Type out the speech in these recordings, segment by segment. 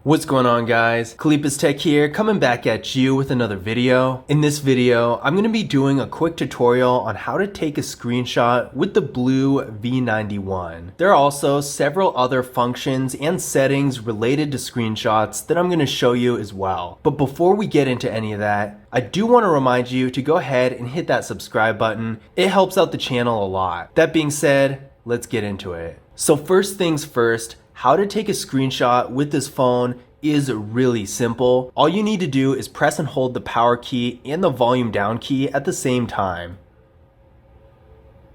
What's going on, guys? Khalipa's Tech here, coming back at you with another video. In this video, I'm going to be doing a quick tutorial on how to take a screenshot with the BLU V91. There are also several other functions and settings related to screenshots that I'm going to show you as well. But before we get into any of that, I do want to remind you to go ahead and hit that subscribe button. It helps out the channel a lot. That being said, let's get into it. So first things first, how to take a screenshot with this phone is really simple. All you need to do is press and hold the power key and the volume down key at the same time.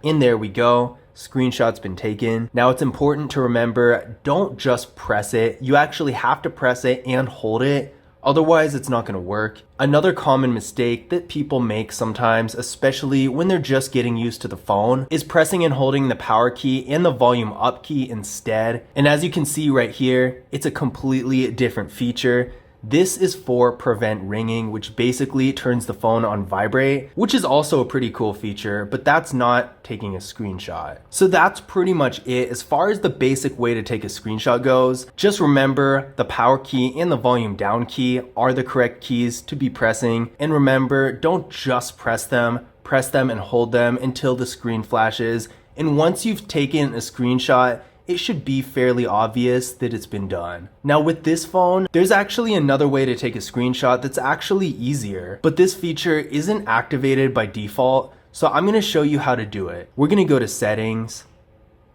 And there we go. Screenshot's been taken. Now it's important to remember, don't just press it. You actually have to press it and hold it. Otherwise, it's not going to work. Another common mistake that people make sometimes, especially when they're just getting used to the phone, is pressing and holding the power key and the volume up key instead. And as you can see right here, it's a completely different feature. This is for prevent ringing, which basically turns the phone on vibrate, which is also a pretty cool feature, but that's not taking a screenshot. So that's pretty much it. As far as the basic way to take a screenshot goes, just remember the power key and the volume down key are the correct keys to be pressing. And remember, don't just press them and hold them until the screen flashes. And once you've taken a screenshot, it should be fairly obvious that it's been done. Now with this phone, there's actually another way to take a screenshot that's actually easier, but this feature isn't activated by default, so I'm going to show you how to do it. We're going to go to Settings,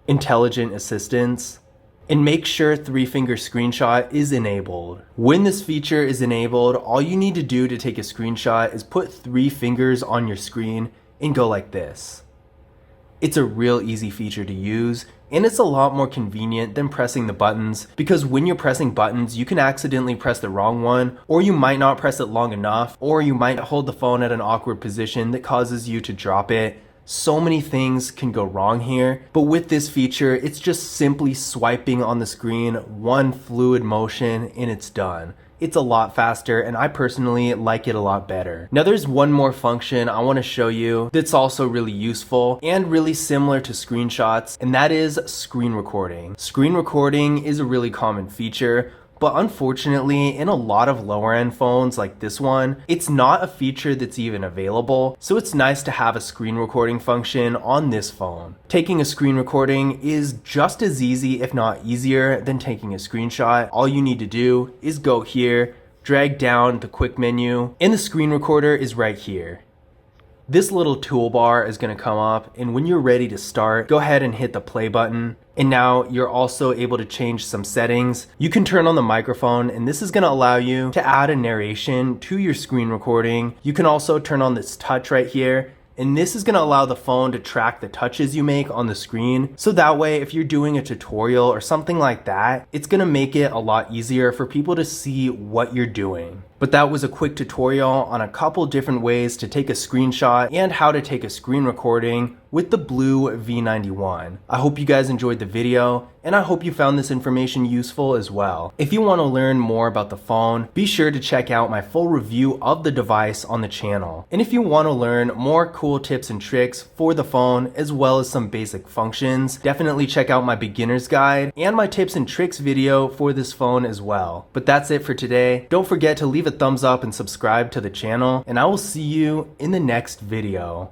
Intelligent Assistance, and make sure 3-finger screenshot is enabled. When this feature is enabled, all you need to do to take a screenshot is put 3 fingers on your screen and go like this. It's a real easy feature to use, and it's a lot more convenient than pressing the buttons, because when you're pressing buttons, you can accidentally press the wrong one, or you might not press it long enough, or you might hold the phone at an awkward position that causes you to drop it. So many things can go wrong here, but with this feature, it's just simply swiping on the screen, one fluid motion, and it's done. It's a lot faster, and I personally like it a lot better. Now there's one more function I want to show you that's also really useful and really similar to screenshots, and that is screen recording. Screen recording is a really common feature, but unfortunately, in a lot of lower end phones like this one, it's not a feature that's even available, so it's nice to have a screen recording function on this phone. Taking a screen recording is just as easy, if not easier, than taking a screenshot. All you need to do is go here, drag down the quick menu, and the screen recorder is right here. This little toolbar is going to come up, and when you're ready to start, go ahead and hit the play button. And now you're also able to change some settings. You can turn on the microphone, and this is going to allow you to add a narration to your screen recording. You can also turn on this touch right here, and this is going to allow the phone to track the touches you make on the screen. So that way, if you're doing a tutorial or something like that, it's going to make it a lot easier for people to see what you're doing. But that was a quick tutorial on a couple different ways to take a screenshot and how to take a screen recording with the BLU V91. I hope you guys enjoyed the video, and I hope you found this information useful as well. If you want to learn more about the phone, be sure to check out my full review of the device on the channel. And if you want to learn more cool tips and tricks for the phone, as well as some basic functions, definitely check out my beginner's guide and my tips and tricks video for this phone as well. But that's it for today. Don't forget to leave a thumbs up and subscribe to the channel, and I will see you in the next video.